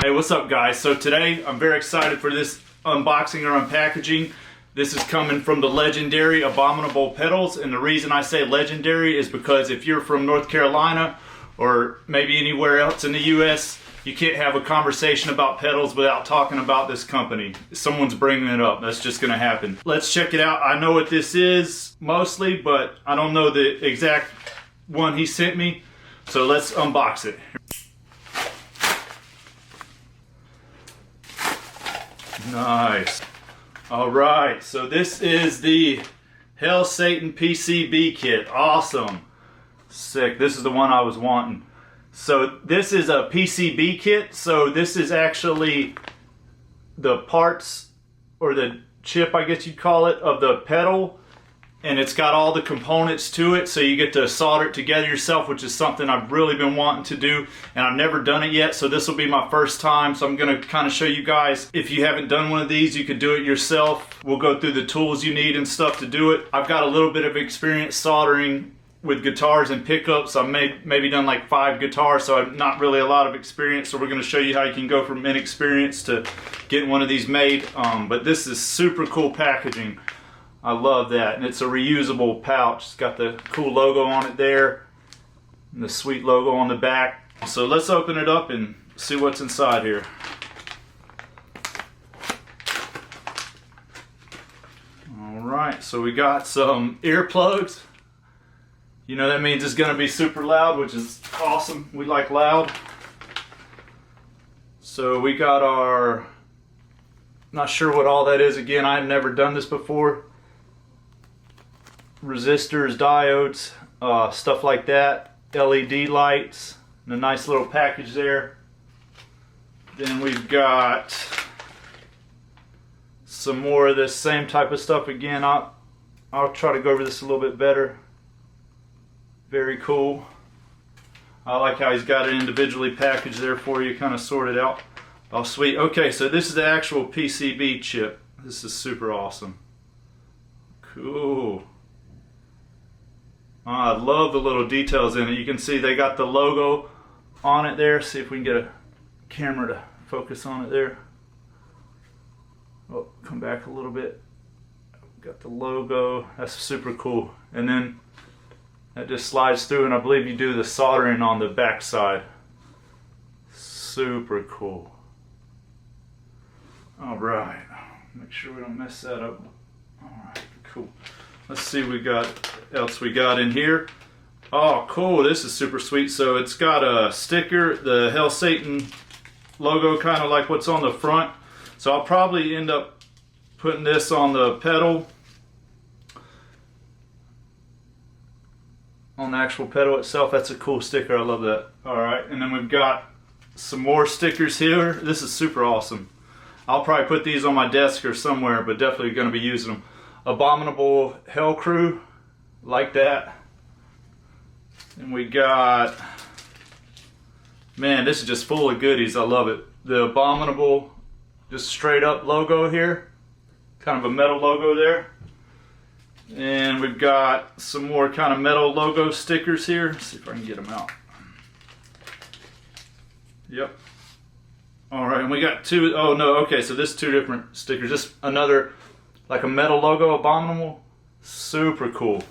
Hey, what's up guys? So today I'm very excited for this unboxing or unpackaging. This is coming from the legendary Abominable Pedals, and the reason I say legendary is because if you're from North Carolina or maybe anywhere else in the US, you can't have a conversation about pedals without talking about this company. Someone's bringing it up. That's just gonna happen. Let's check it out. I know what this is mostly, but I don't know the exact one he sent me. So let's unbox it. Nice. All right, so this is the Hell Satan PCB kit. Awesome. Sick. This is the one I was wanting. So this is a PCB kit. So this is actually the parts, or the chip I guess you'd call it, of the pedal. And it's got all the components to it, so you get to solder it together yourself, which is something I've really been wanting to do, and I've never done it yet, so this will be my first time. So I'm gonna kind of show you guys, if you haven't done one of these, you could do it yourself. We'll go through the tools you need and stuff to do it. I've got a little bit of experience soldering with guitars and pickups. I've maybe done like 5 guitars, so I've not really a lot of experience. So we're gonna show you how you can go from inexperienced to getting one of these made. But this is super cool packaging. I love that, and it's a reusable pouch. It's got the cool logo on it there, and the sweet logo on the back. So let's open it up and see what's inside here. Alright, so we got some earplugs. You know that means it's gonna be super loud, which is awesome. We like loud. So we got our, not sure what all that is. Again, I've never done this before. Resistors, diodes, stuff like that, LED lights, and a nice little package there. Then we've got some more of this same type of stuff. Again, I'll try to go over this a little bit better. Very cool. I like how he's got it individually packaged there for you, kind of sorted out. Oh sweet. Okay, so this is the actual PCB chip. This is super awesome. Cool. I love the little details in it. You can see they got the logo on it there. See if we can get a camera to focus on it there. Oh, come back a little bit. Got the logo. That's super cool. And then that just slides through, and I believe you do the soldering on the back side. Super cool. All right. Make sure we don't mess that up. All right, cool. Let's see what else we got in here. Oh, cool. This is super sweet. So it's got a sticker, the Hell Satan logo, kind of like what's on the front. So I'll probably end up putting this on the pedal, on the actual pedal itself. That's a cool sticker. I love that. All right, and then we've got some more stickers here. This is super awesome. I'll probably put these on my desk or somewhere, but definitely going to be using them. Abominable Hell Crew, like that. And we got, man, this is just full of goodies. I love it. The Abominable, just straight up logo here, kind of a metal logo there. And we've got some more kind of metal logo stickers here. Let's see if I can get them out. Yep. All right, and we got two. Oh no, okay, so this is 2 different stickers. Just another, like a metal logo, Abominable. Super cool.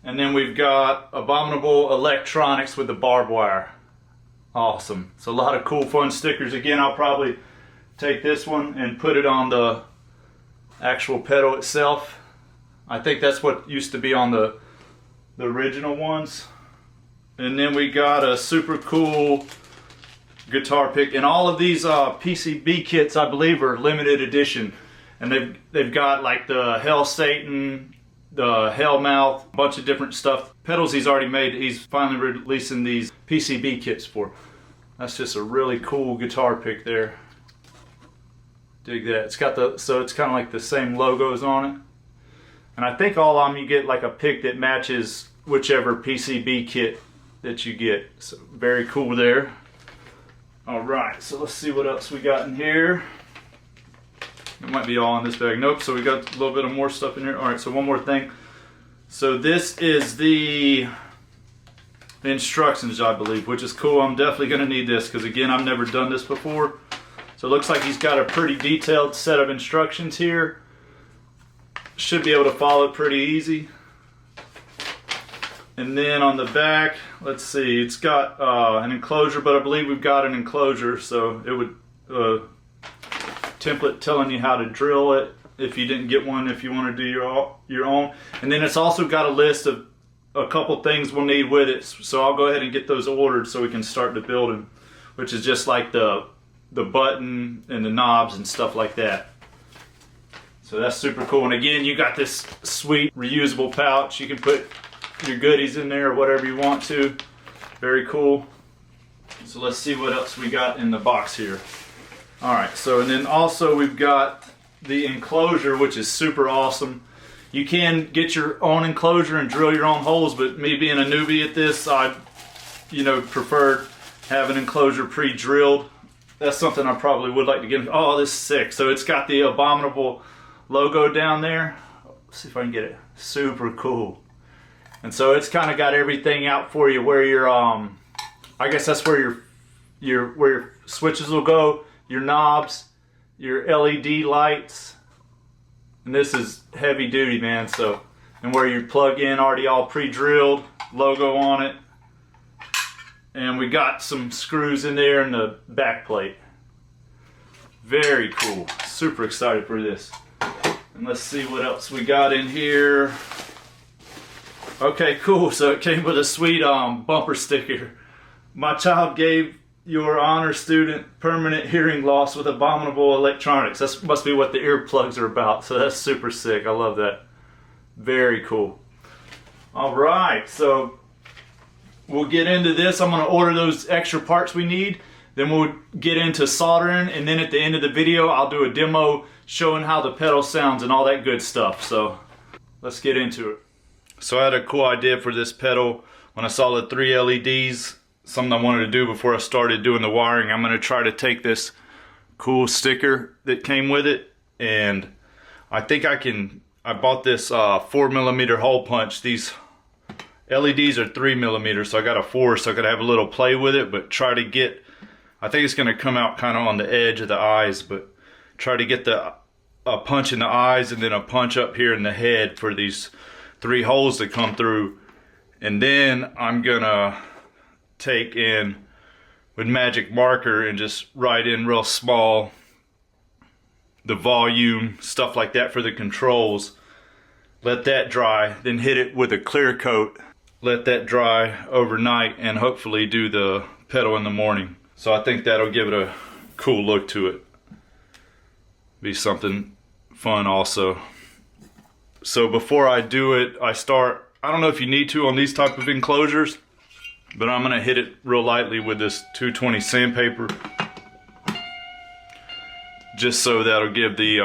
And then we've got Abominable Electronics with the barbed wire. Awesome. So a lot of cool fun stickers. Again, I'll probably take this one and put it on the actual pedal itself. I think that's what used to be on the original ones. And then we got a super cool guitar pick. And all of these PCB kits, I believe, are limited edition. And they've got like the Hell Satan, the Hell Mouth, a bunch of different stuff. Pedals he's already made, he's finally releasing these PCB kits for. That's just a really cool guitar pick there. Dig that. It's got the, so it's kind of like the same logos on it. And I think all of them you get like a pick that matches whichever PCB kit that you get. So very cool there. All right, so let's see what else we got in here. It might be all in this bag. Nope, so we got a little bit of more stuff in here. All right, so one more thing. So this is the instructions, I believe, which is cool. I'm definitely going to need this because, again, I've never done this before. So it looks like he's got a pretty detailed set of instructions here. Should be able to follow it pretty easy. And then on the back, let's see, it's got an enclosure, but I believe we've got an enclosure, so it would template telling you how to drill it if you didn't get one, if you want to do your own. And then it's also got a list of a couple things we'll need with it, so I'll go ahead and get those ordered so we can start the building, which is just like the button and the knobs and stuff like that. So that's super cool. And again, you got this sweet reusable pouch. You can put your goodies in there or whatever you want to. Very cool. So let's see what else we got in the box here. All right, so and then also we've got the enclosure, which is super awesome. You can get your own enclosure and drill your own holes, but me being a newbie at this, I preferred having enclosure pre-drilled. That's something I probably would like to get. Oh, this is sick. So it's got the Abominable logo down there. Let's see if I can get it. Super cool. And so it's kind of got everything out for you where your I guess that's where your switches will go, your knobs, your LED lights. And this is heavy duty, man. So, and where you plug in, already all pre-drilled, logo on it. And we got some screws in there in the back plate. Very cool. Super excited for this. And let's see what else we got in here. Okay, cool. So it came with a sweet bumper sticker. My child gave your honor student permanent hearing loss with Abominable Electronics. That must be what the earplugs are about. So that's super sick. I love that. Very cool. All right, so we'll get into this. I'm going to order those extra parts we need. Then we'll get into soldering, and then at the end of the video, I'll do a demo showing how the pedal sounds and all that good stuff. So let's get into it. So I had a cool idea for this pedal when I saw the 3 LEDs. Something I wanted to do before I started doing the wiring. I'm going to try to take this cool sticker that came with it, and I think I bought this 4mm hole punch. These LEDs are 3mm, so I got a 4 so I could have a little play with it, but try to get, I think it's going to come out kind of on the edge of the eyes, but try to get a punch in the eyes and then a punch up here in the head for these 3 holes that come through. And then I'm going to take in with magic marker and just write in real small the volume, stuff like that for the controls. Let that dry, then hit it with a clear coat. Let that dry overnight and hopefully do the pedal in the morning. So I think that'll give it a cool look to it. Be something fun also. So before I do it, I don't know if you need to on these type of enclosures, but I'm gonna hit it real lightly with this 220 sandpaper, just so that'll give the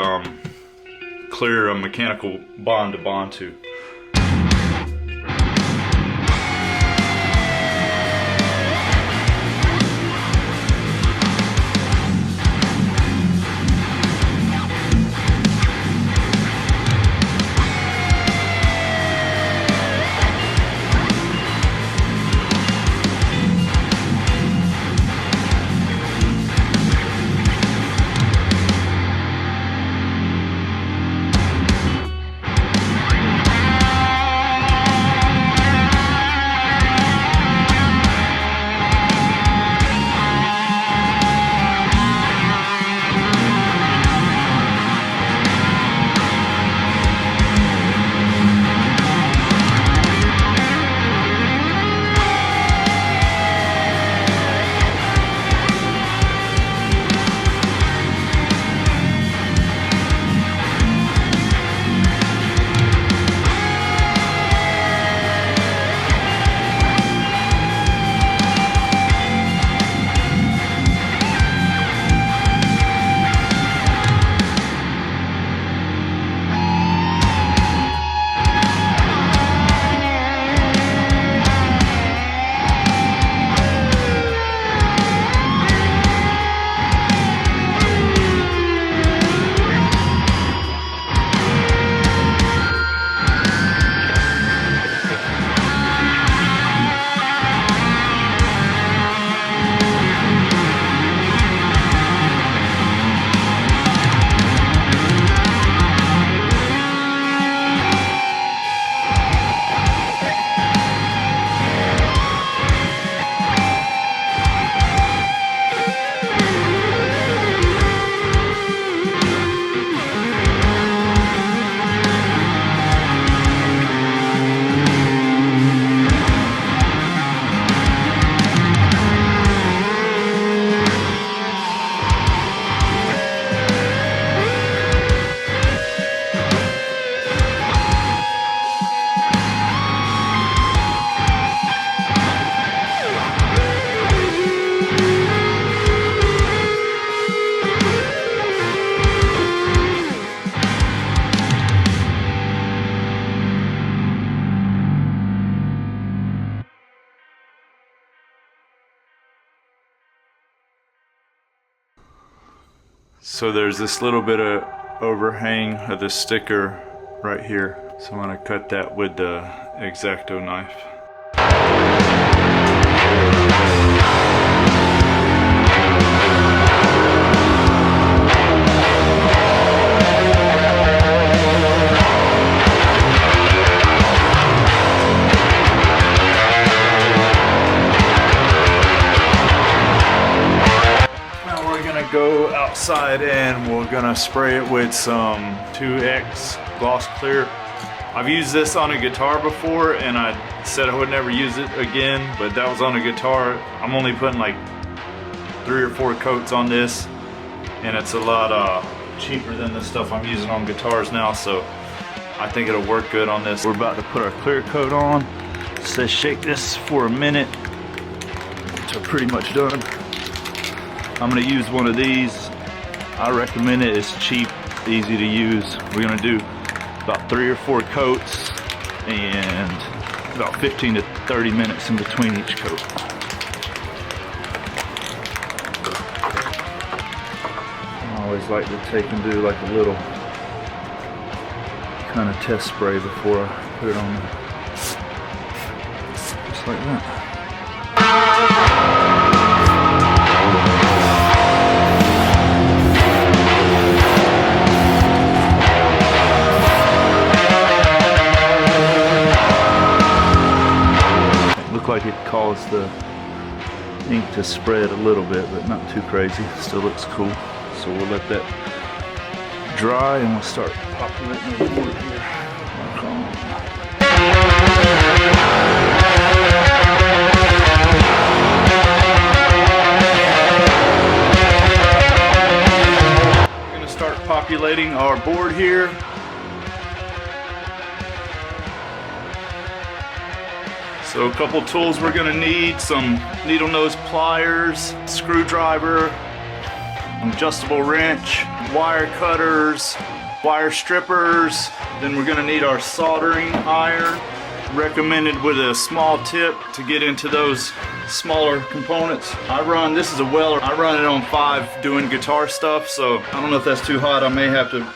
clear mechanical bond to bond to. So there's this little bit of overhang of the sticker right here. So I'm gonna cut that with the X-Acto knife. Go outside and we're gonna spray it with some 2X gloss clear. I've used this on a guitar before and I said I would never use it again, but that was on a guitar. I'm only putting like 3 or 4 coats on this, and it's a lot cheaper than the stuff I'm using on guitars now, so I think it'll work good on this. We're about to put our clear coat on. It says shake this for a minute. So pretty much done. I'm gonna use one of these. I recommend it. It's cheap, easy to use. We're gonna do about 3 or 4 coats and about 15 to 30 minutes in between each coat. I always like to take and do like a little kind of test spray before I put it on there. Just like that. Like it caused the ink to spread a little bit, but not too crazy. Still looks cool. So we'll let that dry and we'll start populating the board here. We're going to start populating our board here. So a couple tools we're gonna need: some needle nose pliers, screwdriver, adjustable wrench, wire cutters, wire strippers. Then we're gonna need our soldering iron, recommended with a small tip to get into those smaller components. This is a Weller, I run it on 5 doing guitar stuff, so I don't know if that's too hot. I may have to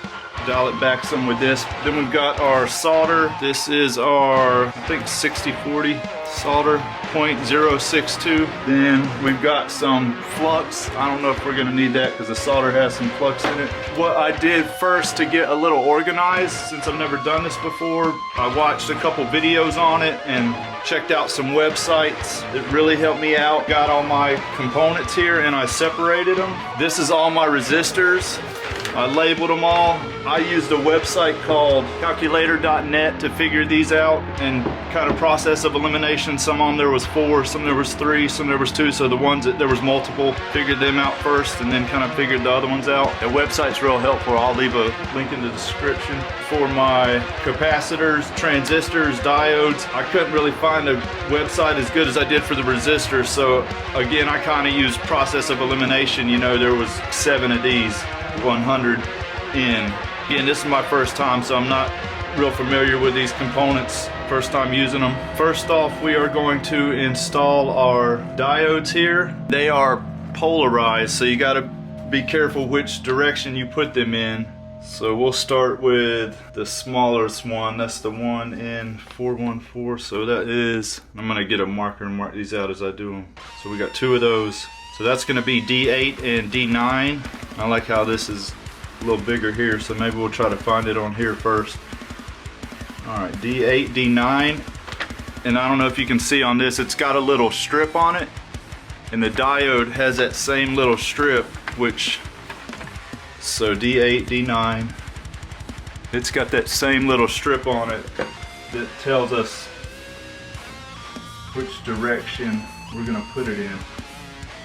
dial it back some with this. Then we've got our solder. This is our, I think, 6040 solder, 0.062. Then we've got some flux. I don't know if we're gonna need that because the solder has some flux in it. What I did first to get a little organized, since I've never done this before, I watched a couple videos on it and checked out some websites that really helped me out. Got all my components here and I separated them. This is all my resistors. I labeled them all. I used a website called calculator.net to figure these out, and kind of process of elimination. Some on there was 4, some there was 3, some there was 2. So the ones that there was multiple, figured them out first and then kind of figured the other ones out. The website's real helpful. I'll leave a link in the description. For my capacitors, transistors, diodes, I couldn't really find a website as good as I did for the resistors. So again, I kind of used process of elimination. You know, there was 7 of these. 100 in. Again, this is my first time, so I'm not real familiar with these components. First time using them. First off, we are going to install our diodes here. They are polarized, so you got to be careful which direction you put them in. So we'll start with the smallest one. That's the one in 414. So that is, I'm going to get a marker and mark these out as I do them. So we got 2 of those. So that's going to be D8 and D9. I like how this is a little bigger here, so maybe we'll try to find it on here first. Alright, D8, D9. And I don't know if you can see on this, it's got a little strip on it. And the diode has that same little strip, which, so D8, D9. It's got that same little strip on it that tells us which direction we're going to put it in.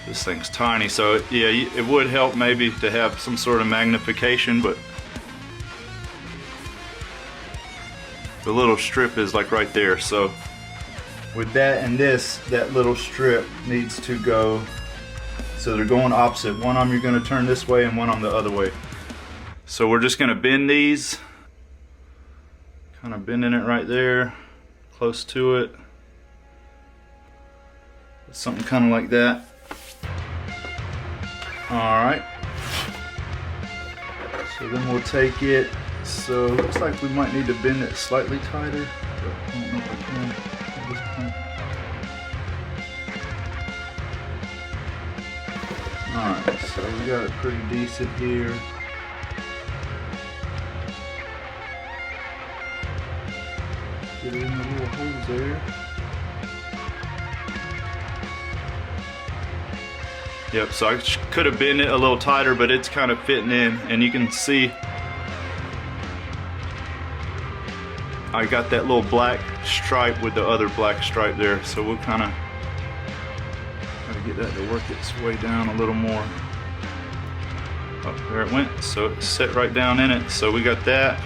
This thing's tiny, so yeah, it would help maybe to have some sort of magnification, but the little strip is like right there. So with that and this, that little strip needs to go, so they're going opposite. One arm you're going to turn this way and one on the other way. So we're just going to bend these, kind of bending it right there, close to it. Something kind of like that. Alright, So then we'll take it, so it looks like we might need to bend it slightly tighter, but I don't know if I can at this point. Alright, so we got it pretty decent here. Get it in the little holes there. Yep, so I could have bent it a little tighter, but it's kind of fitting in, and you can see I got that little black stripe with the other black stripe there, so we'll kind of gotta get that to work its way down a little more. Oh, there it went, so it's set right down in it. So we got that.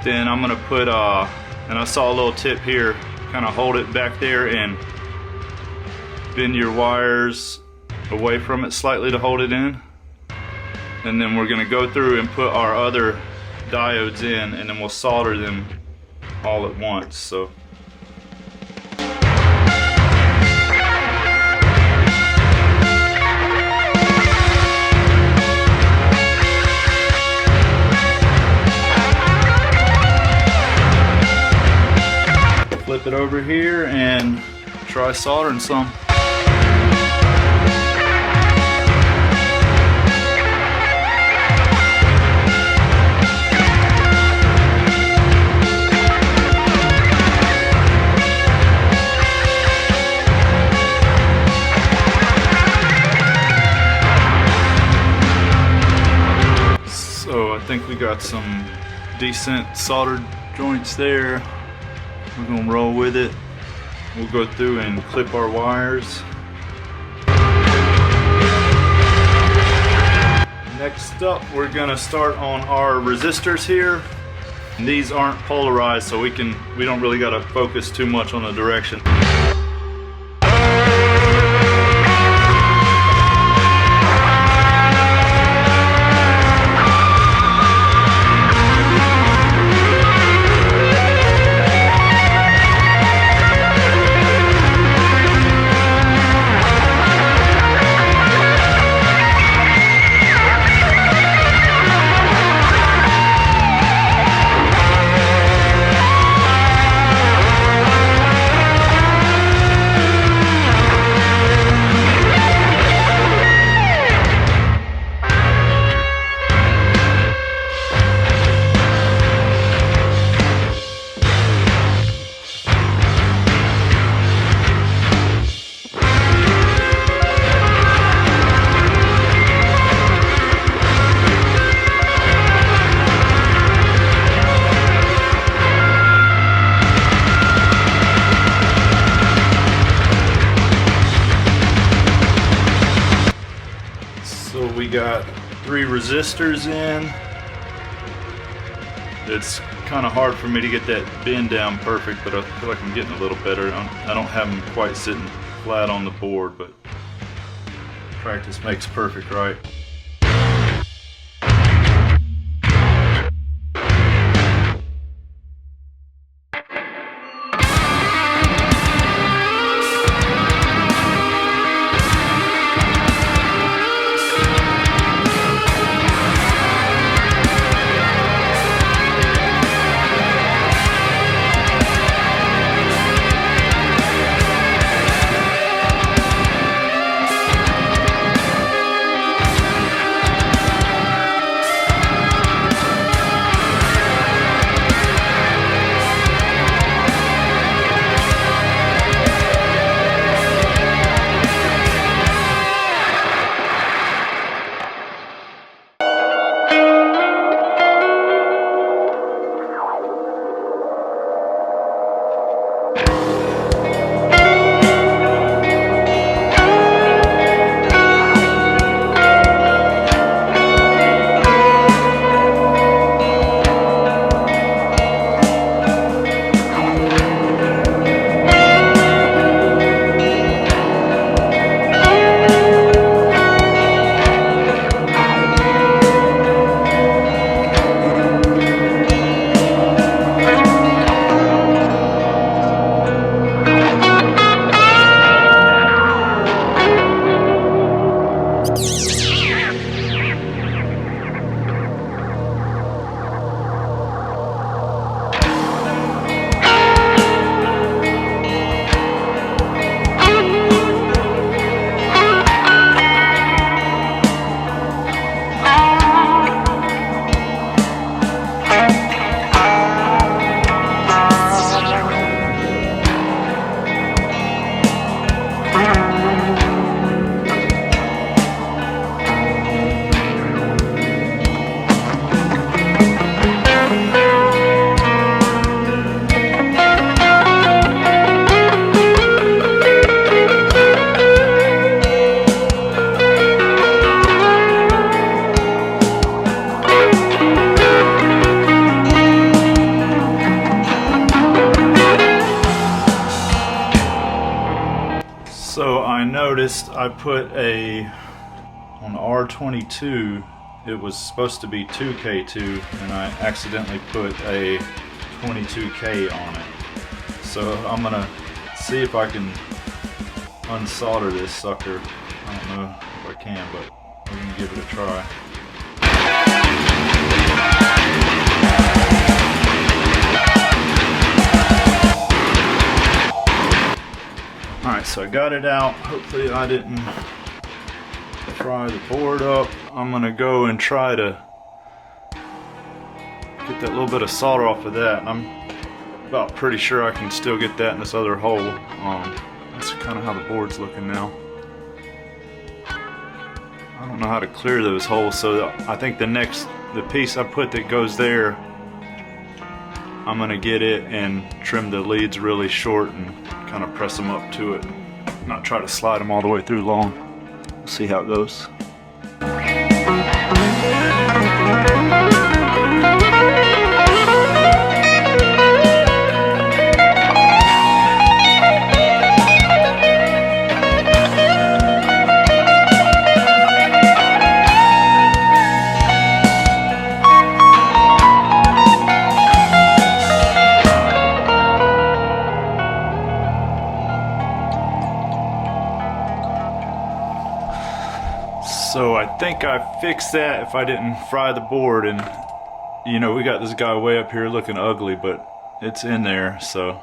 Then I'm gonna put, and I saw a little tip here, kind of hold it back there and bend your wires away from it slightly to hold it in. And then we're gonna go through and put our other diodes in, and then we'll solder them all at once. So flip it over here and try soldering some. So I think we got some decent soldered joints there. We're gonna roll with it. We'll go through and clip our wires. Next up, we're gonna start on our resistors here. And these aren't polarized, so we don't really gotta focus too much on the direction. We got 3 resistors in. It's kind of hard for me to get that bend down perfect, but I feel like I'm getting a little better. I don't have them quite sitting flat on the board, but practice makes perfect, right? So I noticed I put on R22, it was supposed to be 2K2, and I accidentally put a 22K on it. So I'm gonna see if I can unsolder this sucker. I don't know if I can, but we're gonna give it a try. Alright, so I got it out. Hopefully I didn't fry the board up. I'm gonna go and try to get that little bit of solder off of that. I'm about pretty sure I can still get that in this other hole. That's kind of how the board's looking now. I don't know how to clear those holes, so I think the piece I put that goes there, I'm gonna get it and trim the leads really short and kind of press them up to it, not try to slide them all the way through long. We'll see how it goes. So I think I fixed that if I didn't fry the board, and you know, we got this guy way up here looking ugly, but it's in there, so.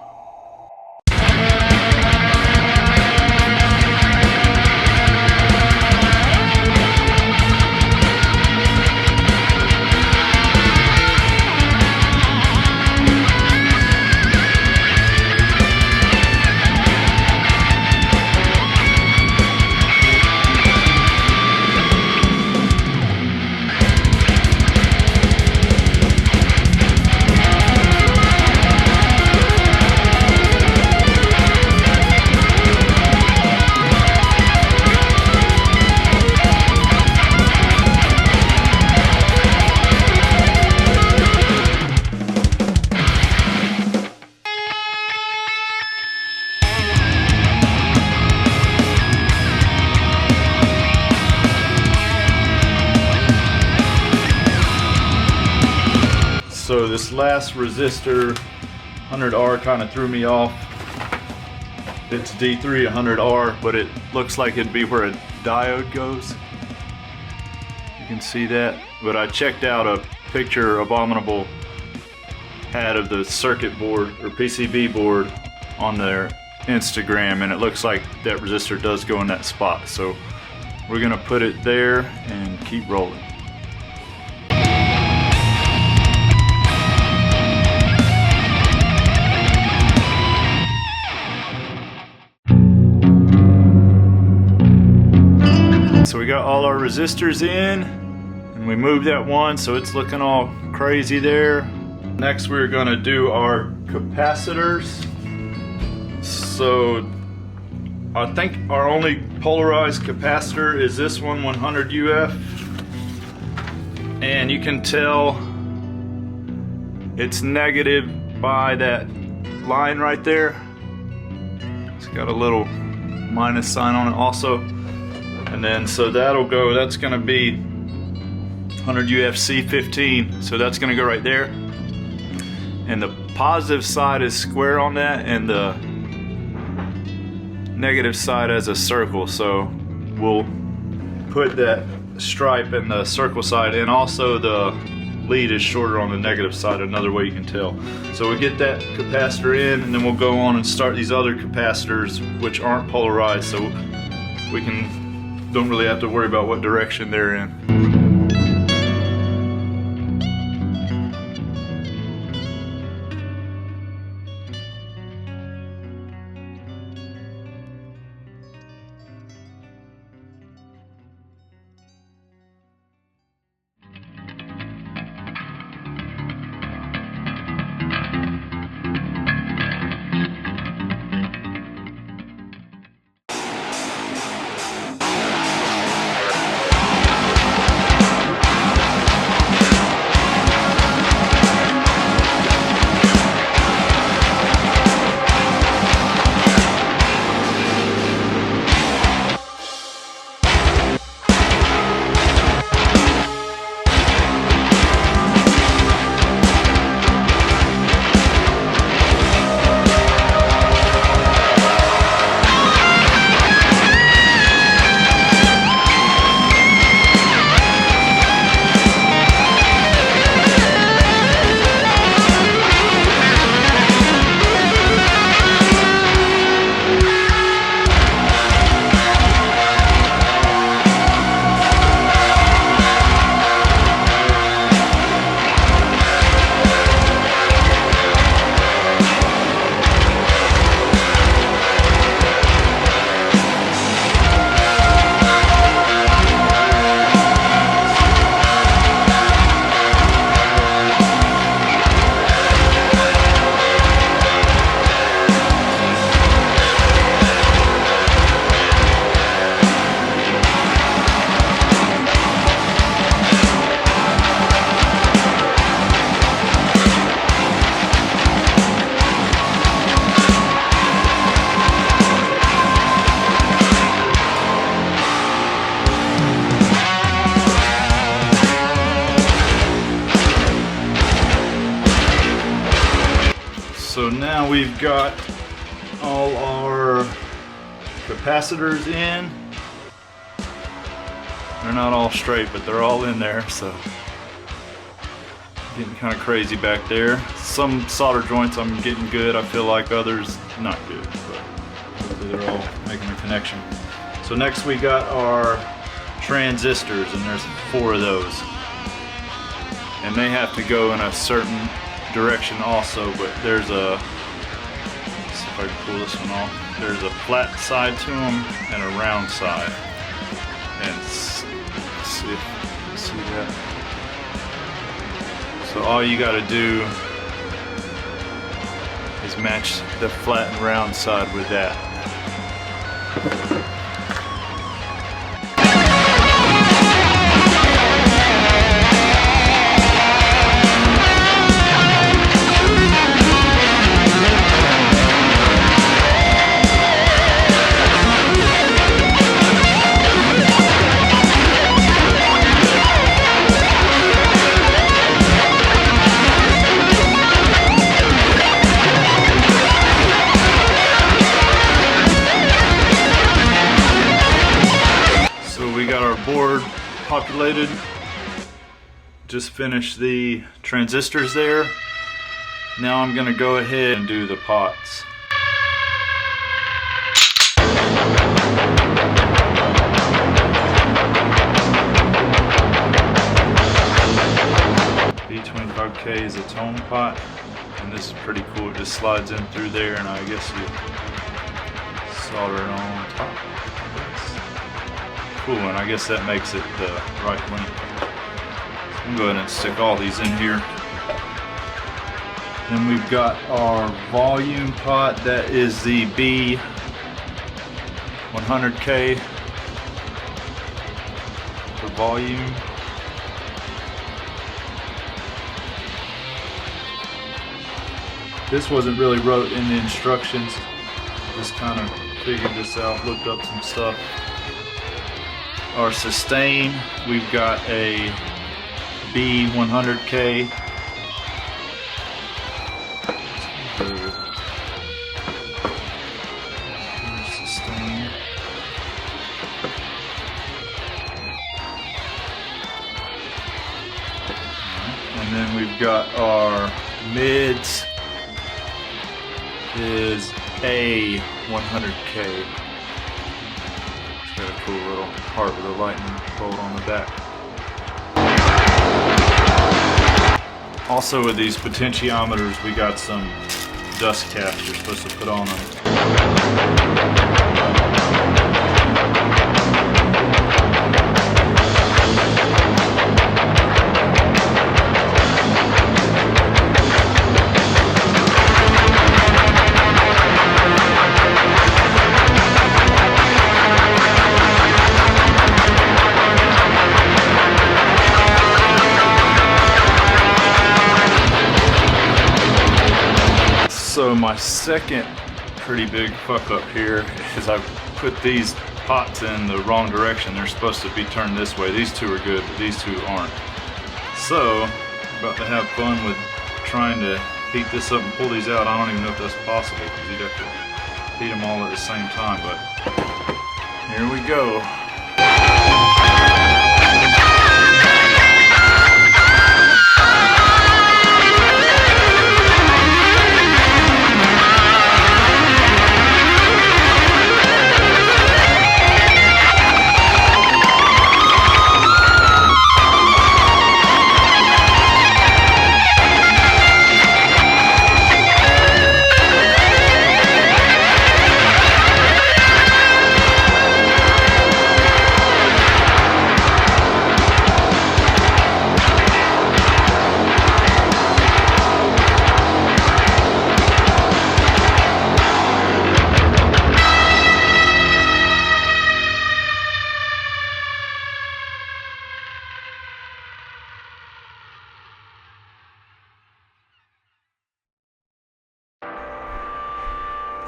So this last resistor, 100R, kind of threw me off. It's D3 100R, but it looks like it'd be where a diode goes. You can see that. But I checked out a picture Abominable had of the circuit board or PCB board on their Instagram, and it looks like that resistor does go in that spot. So we're gonna put it there and keep rolling. So we got all our resistors in, and we moved that one, so it's looking all crazy there. Next we're gonna do our capacitors. So I think our only polarized capacitor is this one, 100 UF. And you can tell it's negative by that line right there. It's got a little minus sign on it also. And then so that'll go, that's gonna be 100 UFC 15, so that's gonna go right there. And the positive side is square on that, and the negative side as a circle. So we'll put that stripe in the circle side, and also the lead is shorter on the negative side, another way you can tell. So we get that capacitor in, and then we'll go on and start these other capacitors which aren't polarized, so we don't really have to worry about what direction they're in. we've got all our capacitors in. They're not all straight, but they're all in there, so getting kind of crazy back there. Some solder joints I'm getting good, I feel like, others not good, but hopefully they're all making a connection. So next we got our transistors, and there's 4 of those. And they have to go in a certain direction also, but there's a, let's see if I can pull this one off. There's a flat side to them and a round side. And let's see if you can see that. So all you got to do is match the flat and round side with that. Board populated. Just finished the transistors there. Now I'm going to go ahead and do the pots. B25K is a tone pot, and this is pretty cool. It just slides in through there, and I guess you solder it on top. Cool, and I guess that makes it the right length. So I'm going to go ahead and stick all these in here. Then we've got our volume pot. That is the B100K for volume. This wasn't really wrote in the instructions. Just kind of figured this out, looked up some stuff. Our sustain, we've got a B100K. Sustain. And then we've got our mids is A100K. Got a cool little heart with a lightning bolt on the back. Also with these potentiometers, we got some dust caps you're supposed to put on them. So my second pretty big fuck up here is I put these pots in the wrong direction. They're supposed to be turned this way. These two are good, but these two aren't. So, about to have fun with trying to heat this up and pull these out. I don't even know if that's possible because you'd have to heat them all at the same time, but here we go.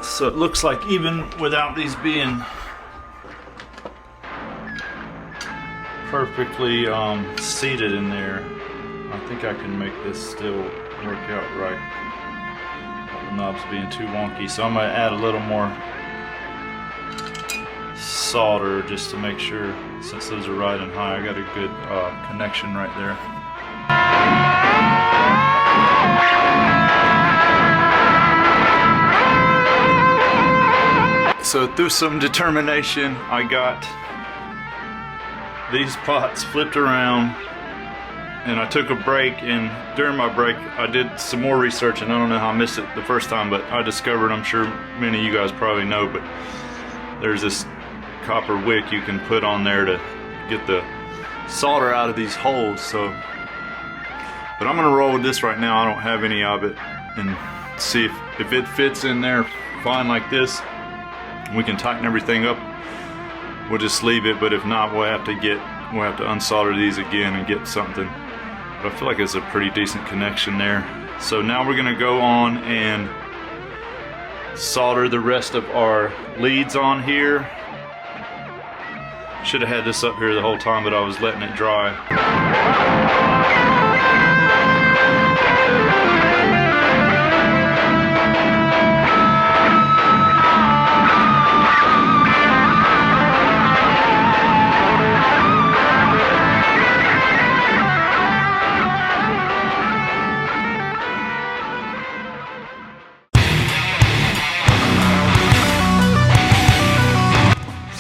So it looks like even without these being perfectly seated in there, I think I can make this still work out right. knobs being too wonky. So I'm gonna add a little more solder just to make sure, since those are riding high, I got a good connection right there. So through some determination, I got these pots flipped around, and I took a break, and during my break I did some more research, and I don't know how I missed it the first time, but I discovered, I'm sure many of you guys probably know, but there's this copper wick you can put on there to get the solder out of these holes. So, but I'm gonna roll with this right now. I don't have any of it, and see if it fits in there fine like this. We can tighten everything up. We'll just leave it, but if not, we'll have to unsolder these again and get something. But I feel like it's a pretty decent connection there. So now we're gonna go on and solder the rest of our leads on here. Should have had this up here the whole time, but I was letting it dry.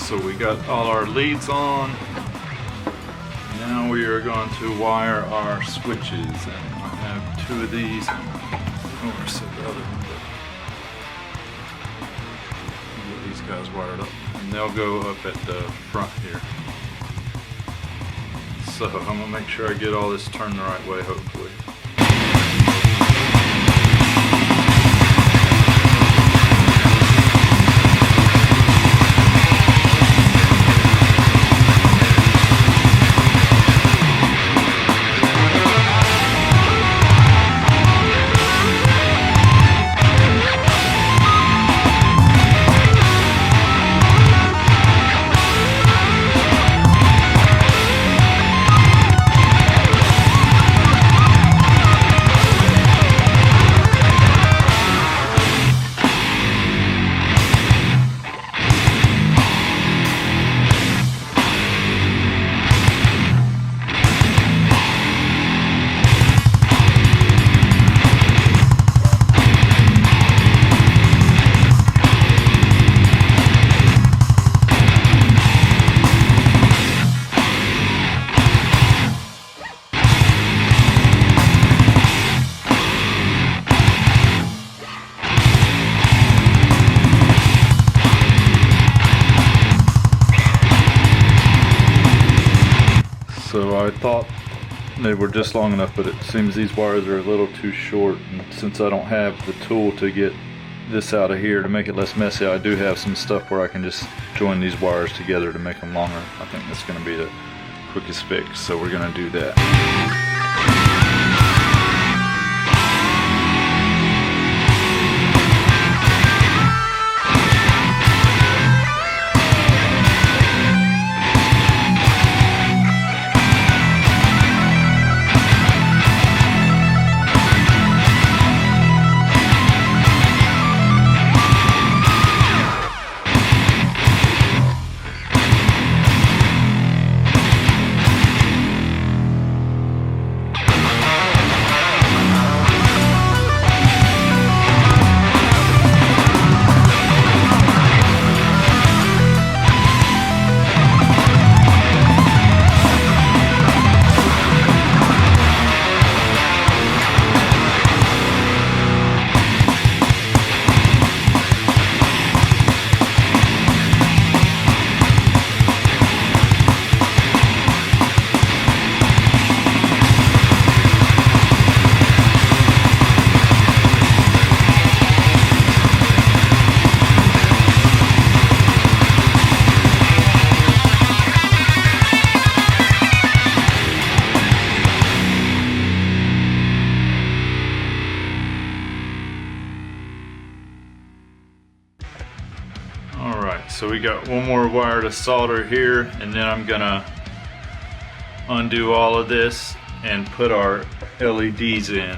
So we got all our leads on. Now we are going to wire our switches, and I have two of these. Oh, I said the other one, but get these guys wired up, and they'll go up at the front here. So I'm gonna make sure I get all this turned the right way, hopefully. So I thought they were just long enough, but it seems these wires are a little too short, and since I don't have the tool to get this out of here to make it less messy, I do have some stuff where I can just join these wires together to make them longer. I think that's going to be the quickest fix, so we're going to do that. So we got one more wire to solder here, and then I'm gonna undo all of this and put our LEDs in.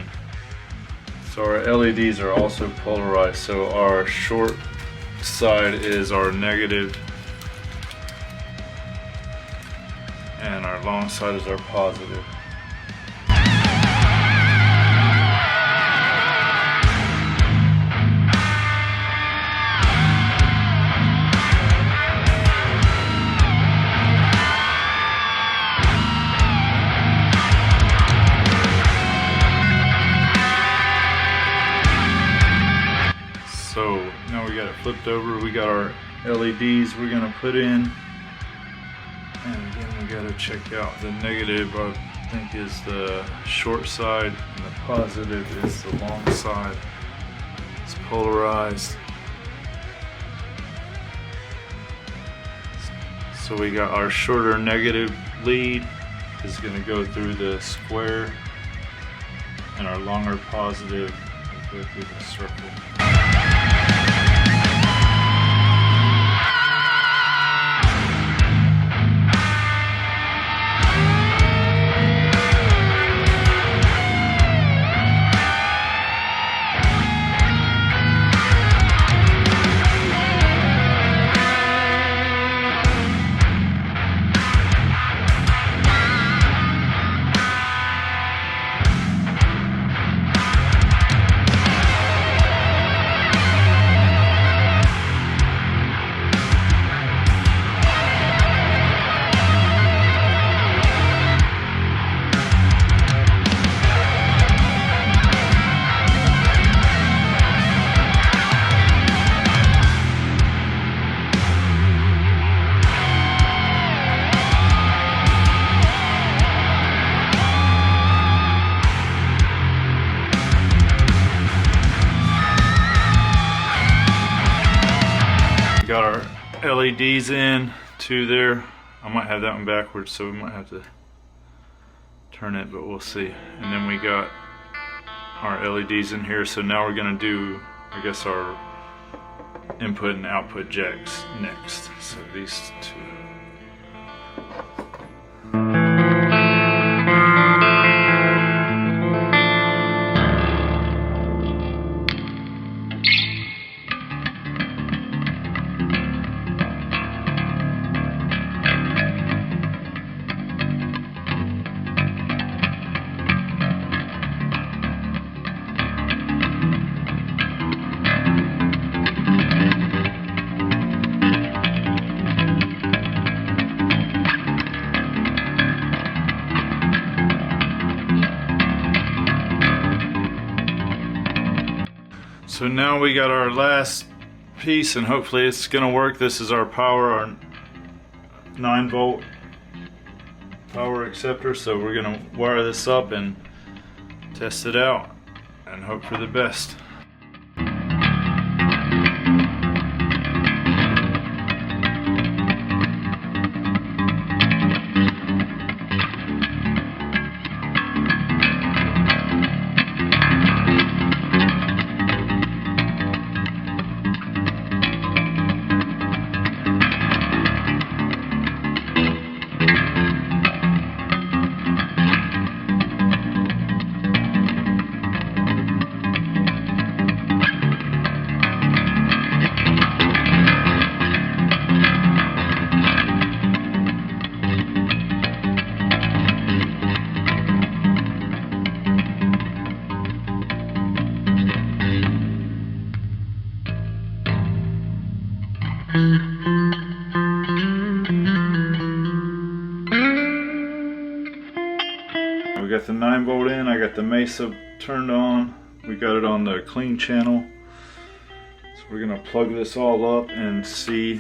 So So our LEDs are also polarized. So our short side is our negative and our long side is our positive. So now we got it flipped over. We got our LEDs we're gonna put in. And again, we gotta check out the negative, I think is the short side, and the positive is the long side. It's polarized. So we got our shorter negative lead is gonna go through the square, and our longer positive will go through the circle. Got our LEDs in to there. I might have that one backwards, so we might have to turn it, but we'll see. And then we got our LEDs in here. So now we're gonna do, I guess, our input and output jacks next. So these two. So now we got our last piece, and hopefully it's gonna work. This is our power, our 9-volt power acceptor. So we're gonna wire this up and test it out and hope for the best. We got the 9-volt in, I got the Mesa turned on, we got it on the clean channel. So we're gonna plug this all up and see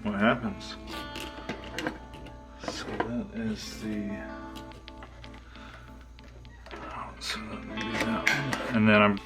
what happens. So that is the, so maybe that one. And then I'm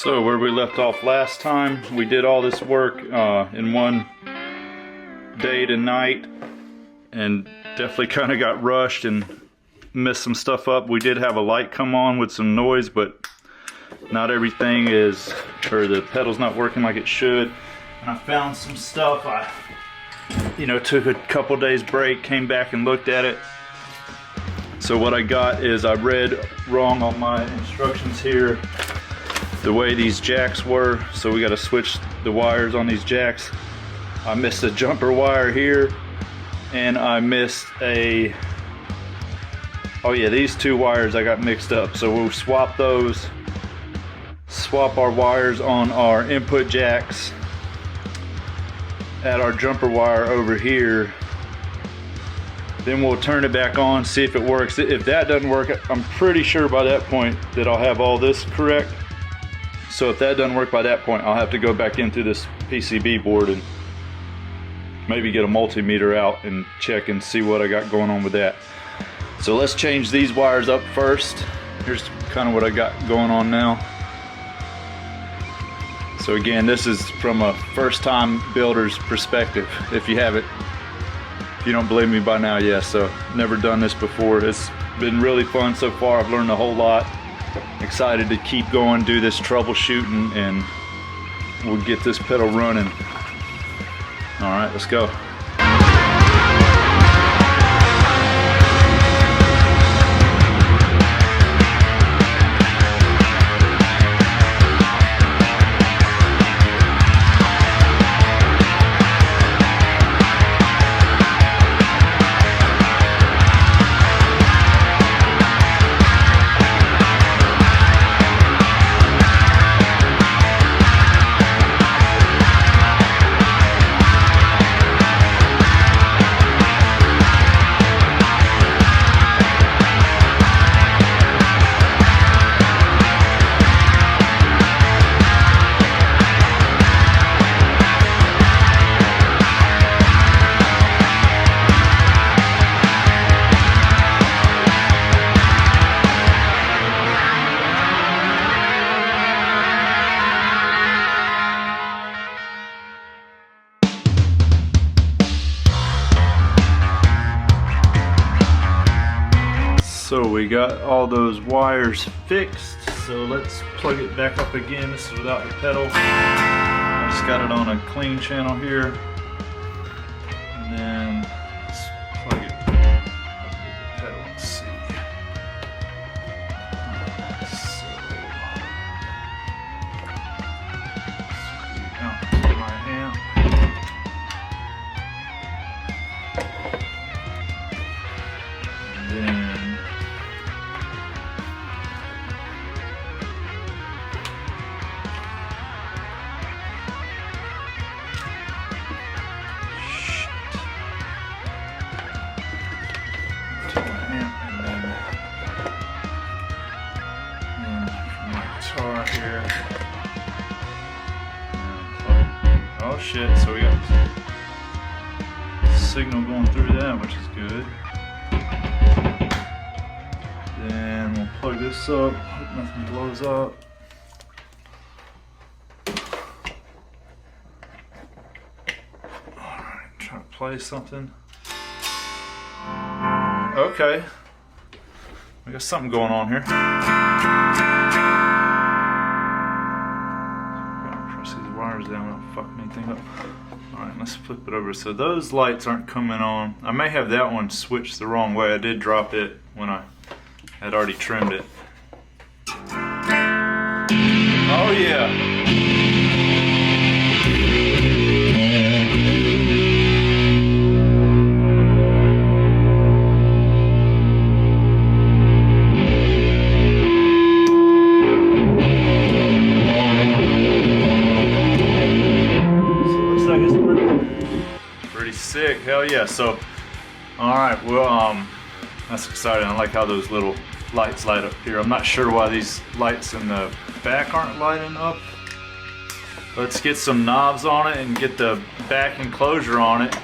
So where we left off last time, we did all this work in one day to night, and definitely kind of got rushed and messed some stuff up. We did have a light come on with some noise, but not everything is, or the pedal's not working like it should. And I found some stuff. I took a couple days break, came back and looked at it. So what I got is I read wrong on my instructions here the way these jacks were, so we got to switch the wires on these jacks. I missed a jumper wire here, and I missed a, oh yeah, these two wires I got mixed up, so we'll swap those, swap our wires on our input jacks, add our jumper wire over here, then we'll turn it back on, see if it works. If that doesn't work, I'm pretty sure by that point that I'll have all this correct. So if that doesn't work by that point, I'll have to go back into this PCB board and maybe get a multimeter out and check and see what I got going on with that. So let's change these wires up first. Here's kind of what I got going on now. So again, this is from a first-time builder's perspective. If you don't believe me by now, yes. So never done this before. It's been really fun so far. I've learned a whole lot. Excited to keep going, do this troubleshooting, and we'll get this pedal running. All right, let's go. So we got all those wires fixed, so let's plug it back up again. This is without the pedal. I just got it on a clean channel here. And then let's plug it up with the pedal and see. So, my amp. And then here. Oh shit, so we got signal going through that, which is good. Then we'll plug this up, hope nothing blows up. Alright, try to play something. Okay. We got something going on here. Wires down, don't fuck anything up. Alright, let's flip it over. So those lights aren't coming on. I may have that one switched the wrong way. I did drop it when I had already trimmed it. Oh yeah. Sick, hell yeah. So, alright, well, that's exciting. I like how those little lights light up here. I'm not sure why these lights in the back aren't lighting up. Let's get some knobs on it and get the back enclosure on it.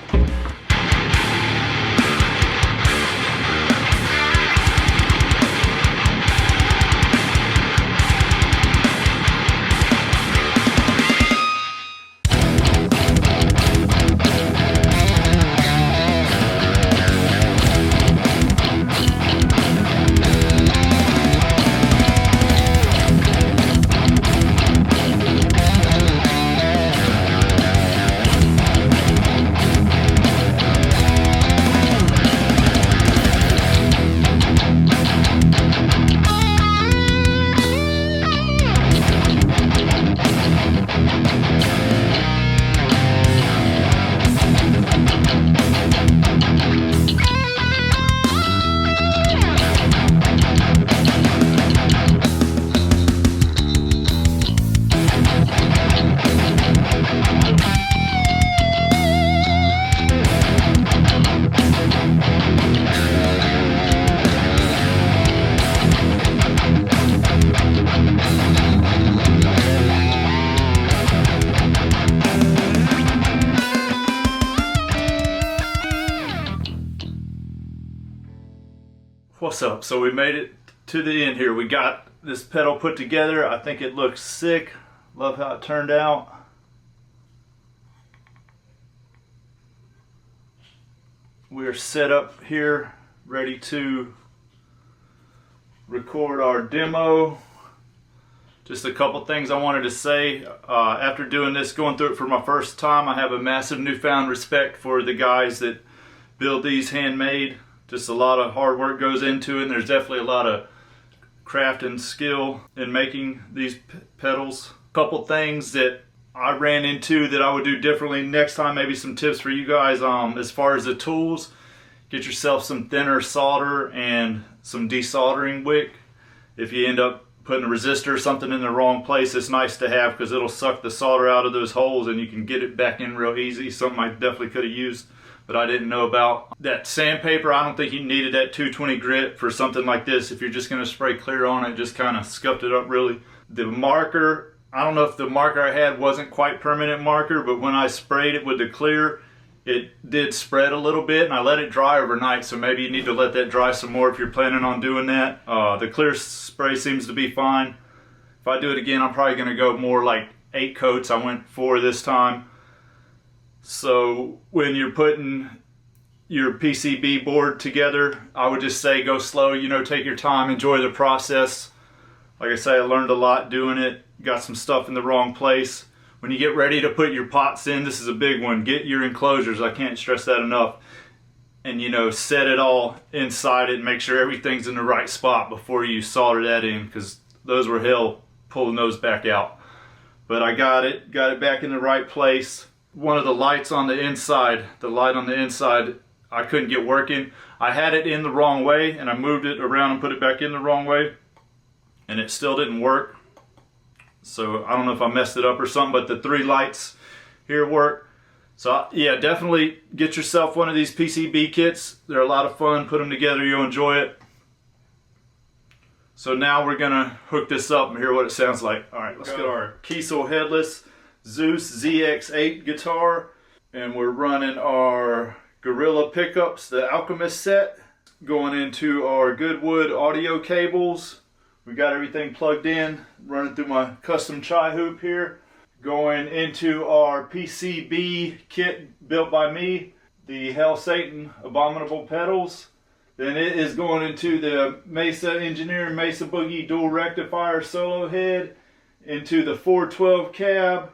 What's up? So we made it to the end here. We got this pedal put together. I think it looks sick. Love how it turned out. We're set up here, ready to record our demo. Just a couple things I wanted to say. After doing this, going through it for my first time, I have a massive newfound respect for the guys that build these handmade. Just a lot of hard work goes into it, and there's definitely a lot of craft and skill in making these pedals. A couple things that I ran into that I would do differently next time, maybe some tips for you guys. As far as the tools, get yourself some thinner solder and some desoldering wick. If you end up putting a resistor or something in the wrong place, it's nice to have because it'll suck the solder out of those holes and you can get it back in real easy. Something I definitely could have used, but I didn't know about. That sandpaper, I don't think you needed that 220 grit for something like this. If you're just going to spray clear on it, just kind of scuffed it up really. The marker, I don't know if the marker I had wasn't quite permanent marker, but when I sprayed it with the clear, it did spread a little bit, and I let it dry overnight, so maybe you need to let that dry some more if you're planning on doing that. The clear spray seems to be fine. If I do it again, I'm probably going to go more like 8 coats. I went 4 this time. So when you're putting your PCB board together, I would just say go slow, you know, take your time, enjoy the process. Like I say, I learned a lot doing it, got some stuff in the wrong place. When you get ready to put your pots in, this is a big one. Get your enclosures, I can't stress that enough. And you know, set it all inside it and make sure everything's in the right spot before you solder that in, because those were hell pulling those back out. But I got it back in the right place. One of the lights on the inside, I couldn't get working. I had it in the wrong way and I moved it around and put it back in the wrong way, and it still didn't work. So I don't know if I messed it up or something, but the 3 lights here work. So yeah, definitely get yourself one of these PCB kits. They're a lot of fun. Put them together, you'll enjoy it. So now we're gonna hook this up and hear what it sounds like. All right, let's get our Kiesel headless Zeus ZX8 guitar, and we're running our Gorilla pickups, the Alchemist set, going into our Goodwood audio cables. We got everything plugged in, running through my custom ChiHoop here. Going into our PCB kit built by me, the Hell Satan Abominable Pedals. Then it is going into the Mesa Engineer Mesa Boogie dual rectifier solo head, into the 412 cab,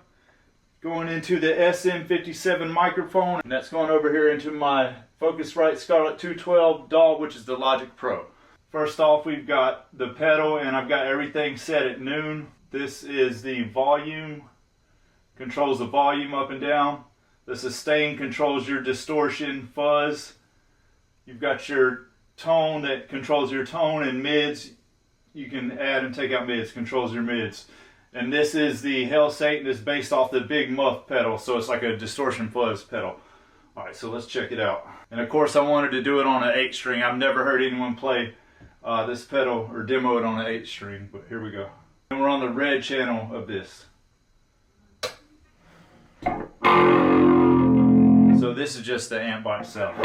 going into the SM57 microphone, and that's going over here into my Focusrite Scarlett 212 DAW, which is the Logic Pro. First off, we've got the pedal, and I've got everything set at noon. This is the volume, controls the volume up and down. The sustain controls your distortion, fuzz. You've got your tone that controls your tone, and mids, you can add and take out mids, controls your mids. And this is the Hell Satan, is based off the Big Muff pedal, so it's like a distortion fuzz pedal. Alright, so let's check it out. And of course I wanted to do it on an 8-string. I've never heard anyone play this pedal or demo it on an 8-string, but here we go. And we're on the red channel of this. So this is just the amp by itself.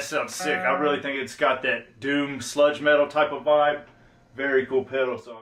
sounds sick. I really think it's got that doom sludge metal type of vibe. Very cool pedal. So